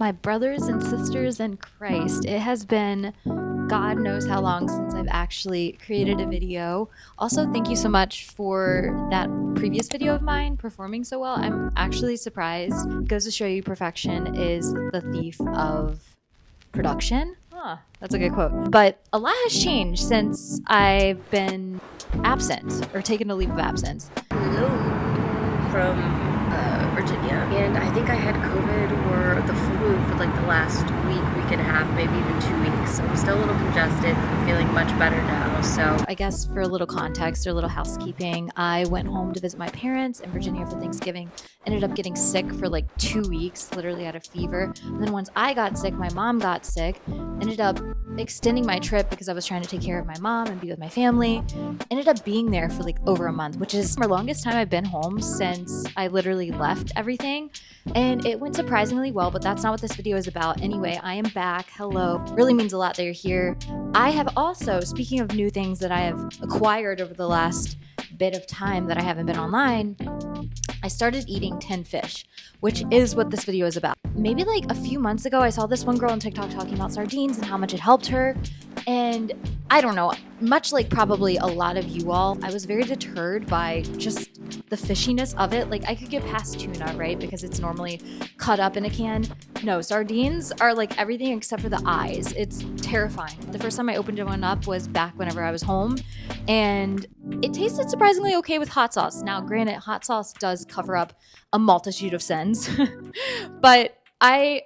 My brothers and sisters in Christ, it has been God knows how long since I've actually created a video. Also, thank you so much for that previous video of mine performing so well. I'm actually surprised. It goes to show you perfection is the thief of production. That's a good quote. But a lot has changed since I've been absent or taken a leave of absence. Hello from Virginia, and I think I had COVID or the flu for like the last week and a half, maybe even 2 weeks. So I'm still a little congested. I'm feeling much better now. So I guess for a little context or a little housekeeping, I went home to visit my parents in Virginia for Thanksgiving. Ended up getting sick for like 2 weeks, literally had a fever. And then once I got sick, my mom got sick. Ended up extending my trip because I was trying to take care of my mom and be with my family. Ended up being there for like over a month, which is the longest time I've been home since I literally left everything. And it went surprisingly well, but that's not what this video is about. Anyway, I am back. Hello. Really means a lot that you're here. I have also, speaking of new things that I have acquired over the last bit of time that I haven't been online, I started eating tinned fish, which is what this video is about. Maybe like a few months ago, I saw this one girl on TikTok talking about sardines and how much it helped her. And I don't know, much like probably a lot of you all, I was very deterred by just the fishiness of it. Like I could get past tuna, right? Because it's normally cut up in a can. No, sardines are like everything except for the eyes. It's terrifying. The first time I opened one up was back whenever I was home, and it tasted surprisingly okay with hot sauce. Now, granted, hot sauce does cover up a multitude of sins, but I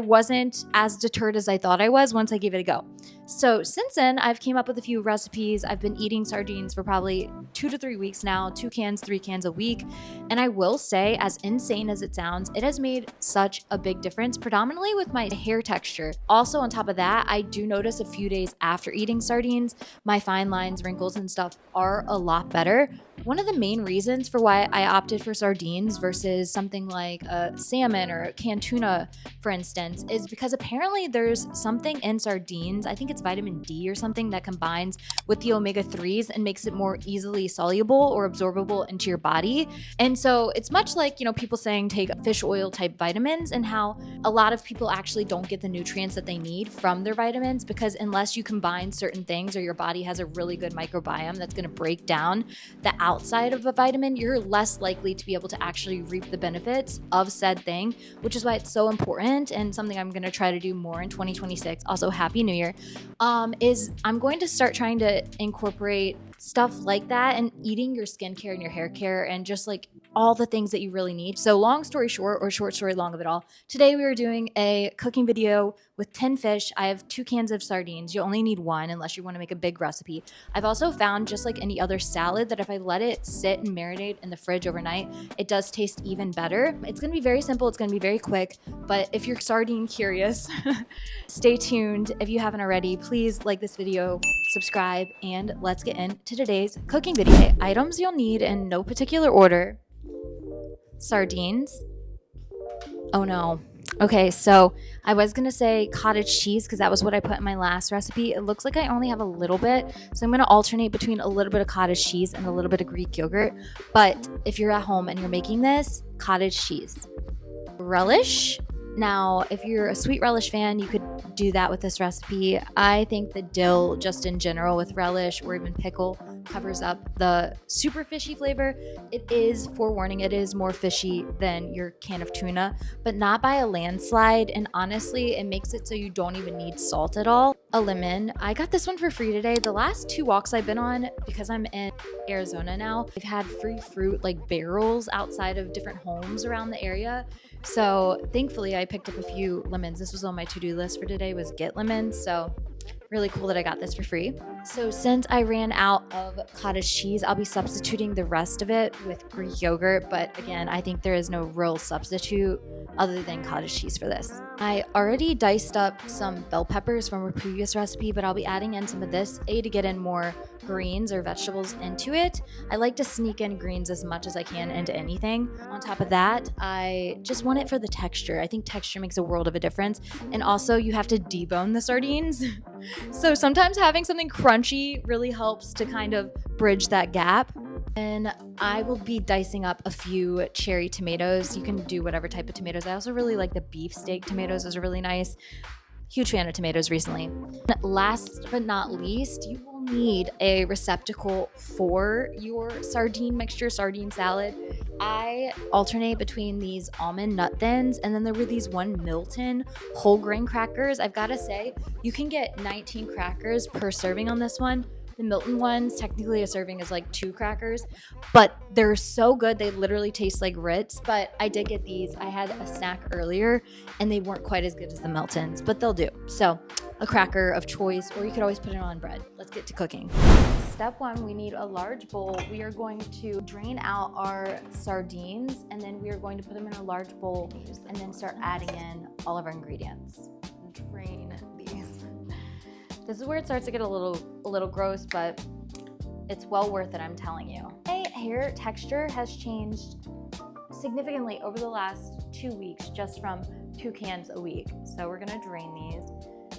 wasn't as deterred as I thought I was once I gave it a go. So since then, I've came up with a few recipes. I've been eating sardines for probably 2 to 3 weeks now, 2 cans, 3 cans a week. And I will say, as insane as it sounds, it has made such a big difference, predominantly with my hair texture. Also, on top of that, I do notice a few days after eating sardines, my fine lines, wrinkles, and stuff are a lot better. One of the main reasons for why I opted for sardines versus something like a salmon or a canned tuna, for instance, is because apparently there's something in sardines, I think it's vitamin D or something, that combines with the omega-3s and makes it more easily soluble or absorbable into your body. And so it's much like, people saying take fish oil type vitamins, and how a lot of people actually don't get the nutrients that they need from their vitamins because unless you combine certain things or your body has a really good microbiome that's going to break down the outside of a vitamin, you're less likely to be able to actually reap the benefits of said thing, which is why it's so important, and something I'm going to try to do more in 2026. Also, Happy New Year. Is I'm going to start trying to incorporate stuff like that and eating your skincare and your hair care and just like all the things that you really need. So long story short, or short story long of it all, today we are doing a cooking video with 10 fish. I have 2 cans of sardines. You only need 1 unless you want to make a big recipe. I've also found, just like any other salad, that if I let it sit and marinate in the fridge overnight, it does taste even better. It's going to be very simple. It's going to be very quick. But if you're sardine curious, stay tuned. If you haven't already, please like this video, subscribe, and let's get into today's cooking video. Items you'll need in no particular order: sardines. Oh no. Okay, so I was going to say cottage cheese because that was what I put in my last recipe. It looks like I only have a little bit, so I'm going to alternate between a little bit of cottage cheese and a little bit of Greek yogurt. But if you're at home and you're making this, cottage cheese. Relish. Now, if you're a sweet relish fan, you could do that with this recipe. I think the dill, just in general with relish or even pickle, covers up the super fishy flavor. It is, forewarning, it is more fishy than your can of tuna, but not by a landslide. And honestly, it makes it so you don't even need salt at all. A lemon. I got this one for free today. The last 2 walks I've been on, because I'm in Arizona now, I've had free fruit like barrels outside of different homes around the area. So thankfully I picked up a few lemons. This was on my to-do list for today, was get lemons. So really cool that I got this for free. So since I ran out of cottage cheese, I'll be substituting the rest of it with Greek yogurt. But again, I think there is no real substitute other than cottage cheese for this. I already diced up some bell peppers from a previous recipe, but I'll be adding in some of this, to get in more greens or vegetables into it. I like to sneak in greens as much as I can into anything. On top of that, I just want it for the texture. I think texture makes a world of a difference. And also, you have to debone the sardines. So sometimes having something crunchy really helps to kind of bridge that gap. And I will be dicing up a few cherry tomatoes. You can do whatever type of tomatoes. I also really like the beefsteak tomatoes. Those are really nice. Huge fan of tomatoes recently. Last but not least, you will need a receptacle for your sardine mixture, sardine salad. I alternate between these almond nut thins, and then there were these one Milton whole grain crackers. I've got to say, you can get 19 crackers per serving on this one. The Milton ones, technically a serving is like 2 crackers, but they're so good. They literally taste like Ritz, but I did get these. I had a snack earlier and they weren't quite as good as the Miltons, but they'll do. So a cracker of choice, or you could always put it on bread. Let's get to cooking. Step 1, we need a large bowl. We are going to drain out our sardines, and then we are going to put them in a large bowl and then start adding in all of our ingredients. Drain these. This is where it starts to get a little gross, but it's well worth it, I'm telling you. My hair texture has changed significantly over the last 2 weeks, just from 2 cans a week. So we're gonna drain these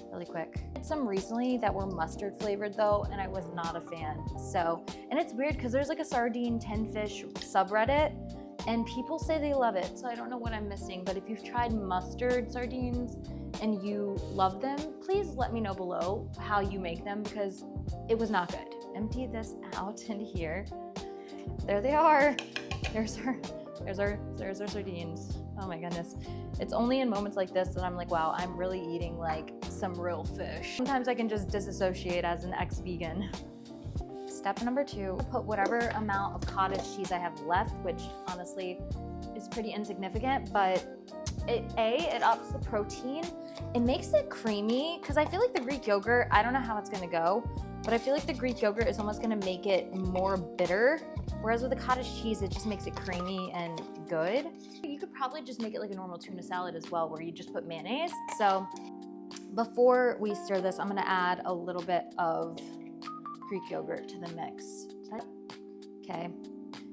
really quick. I had some recently that were mustard flavored though, and I was not a fan. So, and it's weird because there's like a sardine 10-fish subreddit, and people say they love it. So I don't know what I'm missing, but if you've tried mustard sardines and you love them, please let me know below how you make them, because it was not good. Empty this out into here. There they are. There's our sardines. Oh my goodness. It's only in moments like this that I'm like, wow, I'm really eating like some real fish. Sometimes I can just disassociate as an ex-vegan. Step number 2, put whatever amount of cottage cheese I have left, which honestly is pretty insignificant, but it ups the protein. It makes it creamy, because I feel like the Greek yogurt, I don't know how it's gonna go, but I feel like the Greek yogurt is almost gonna make it more bitter, whereas with the cottage cheese, it just makes it creamy and good. You could probably just make it like a normal tuna salad as well, where you just put mayonnaise. So before we stir this, I'm gonna add a little bit of Greek yogurt to the mix. Okay,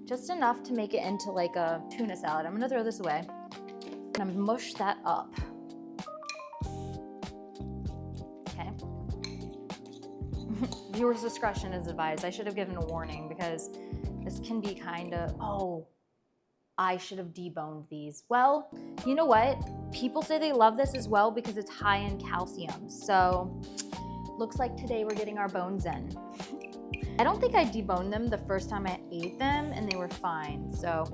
just enough to make it into like a tuna salad. I'm gonna throw this away. I'm gonna mush that up. Okay. Viewer's discretion is advised. I should have given a warning, because this can be kind of, oh, I should have deboned these. Well, you know what? People say they love this as well because it's high in calcium. So looks like today we're getting our bones in. I don't think I deboned them the first time I ate them, and they were fine. So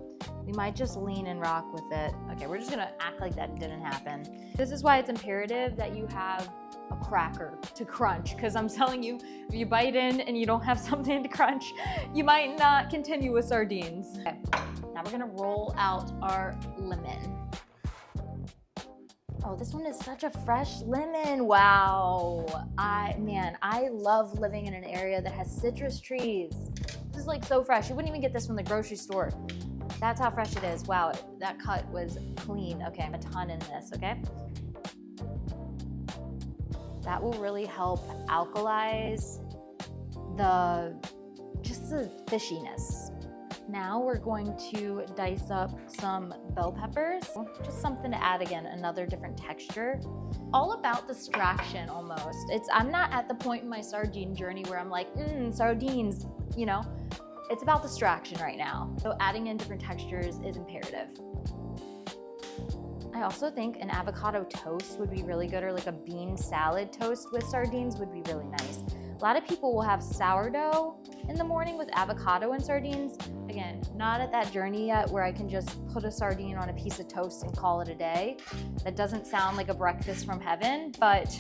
we might just lean and rock with it. Okay, we're just gonna act like that didn't happen. This is why it's imperative that you have a cracker to crunch, because I'm telling you, if you bite in and you don't have something to crunch, you might not continue with sardines. Okay, now we're gonna roll out our lemon. Oh, this one is such a fresh lemon. Wow. I love living in an area that has citrus trees. This is like so fresh. You wouldn't even get this from the grocery store. That's how fresh it is. Wow, that cut was clean. Okay, a ton in this, okay? That will really help alkalize just the fishiness. Now we're going to dice up some bell peppers, just something to add, again, another different texture. All about distraction almost. I'm not at the point in my sardine journey where I'm like, sardines, you know? It's about distraction right now. So adding in different textures is imperative. I also think an avocado toast would be really good, or like a bean salad toast with sardines would be really nice. A lot of people will have sourdough in the morning with avocado and sardines. Again, not at that journey yet where I can just put a sardine on a piece of toast and call it a day. That doesn't sound like a breakfast from heaven, but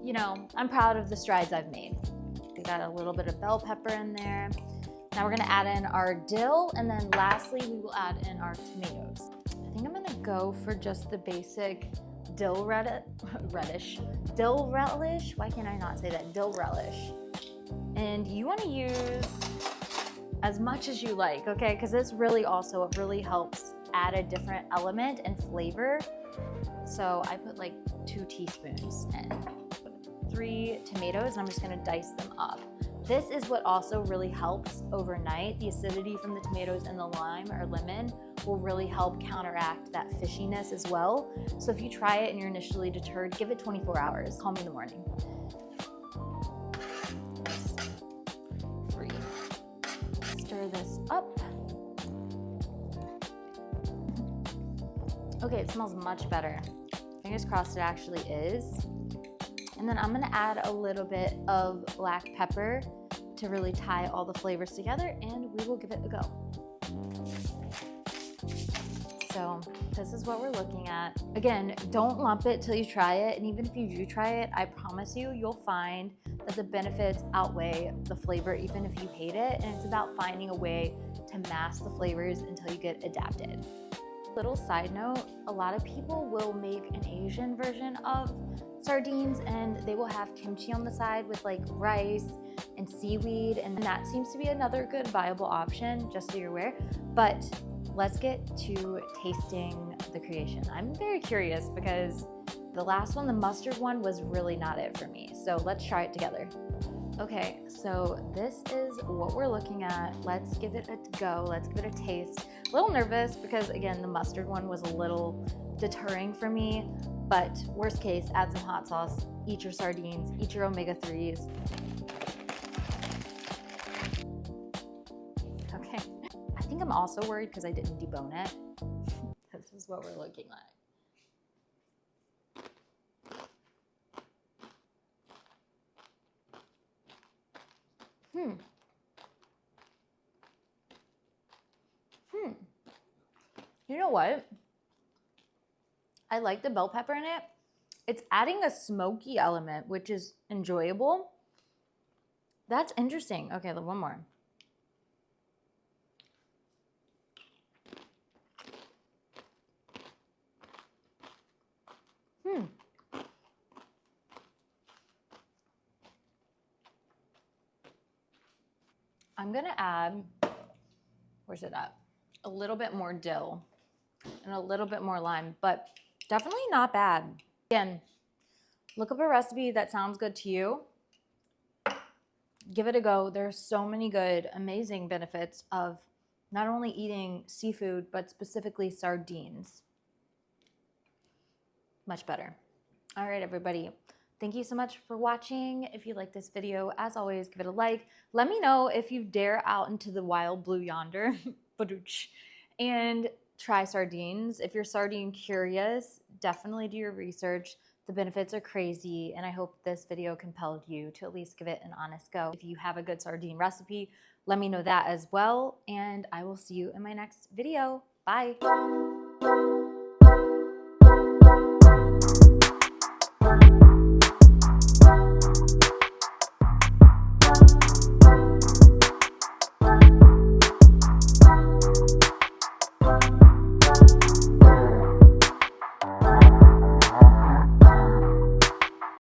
you know, I'm proud of the strides I've made. We got a little bit of bell pepper in there. Now we're gonna add in our dill, and then lastly, we will add in our tomatoes. I think I'm gonna go for just the basic dill relish. Why can't I not say that? Dill relish. And you want to use as much as you like, okay? Because this really helps add a different element and flavor. So I put like 2 teaspoons and 3 tomatoes, and I'm just gonna dice them up. This is what also really helps overnight. The acidity from the tomatoes and the lime or lemon will really help counteract that fishiness as well. So if you try it and you're initially deterred, give it 24 hours. Call me in the morning. 3, this up. Okay, it smells much better. Fingers crossed it actually is. And then I'm gonna add a little bit of black pepper to really tie all the flavors together, and we will give it a go. So this is what we're looking at. Again, don't lump it till you try it. And even if you do try it, I promise you, you'll find that the benefits outweigh the flavor, even if you hate it. And it's about finding a way to mask the flavors until you get adapted. Little side note, a lot of people will make an Asian version of sardines and they will have kimchi on the side with like rice and seaweed, and that seems to be another good viable option, just so you're aware. But let's get to tasting the creation. I'm very curious because the last one, the mustard one, was really not it for me. So let's try it together. Okay, so this is what we're looking at. Let's give it a go. Let's give it a taste. A little nervous because, again, the mustard one was a little deterring for me, but worst case, add some hot sauce, eat your sardines, eat your omega-3s. Okay, I think I'm also worried because I didn't debone it. This is what we're looking like. You know what? I like the bell pepper in it. It's adding a smoky element, which is enjoyable. That's interesting. Okay, one more. I'm gonna add, where's it at? A little bit more dill and a little bit more lime, but definitely not bad. Again, look up a recipe that sounds good to you. Give it a go. There's so many good, amazing benefits of not only eating seafood, but specifically sardines. Much better. All right, everybody. Thank you so much for watching. If you like this video, as always, give it a like. Let me know if you dare out into the wild blue yonder and try sardines. If you're sardine curious, definitely do your research. The benefits are crazy, and I hope this video compelled you to at least give it an honest go. If you have a good sardine recipe, let me know that as well, and I will see you in my next video. Bye.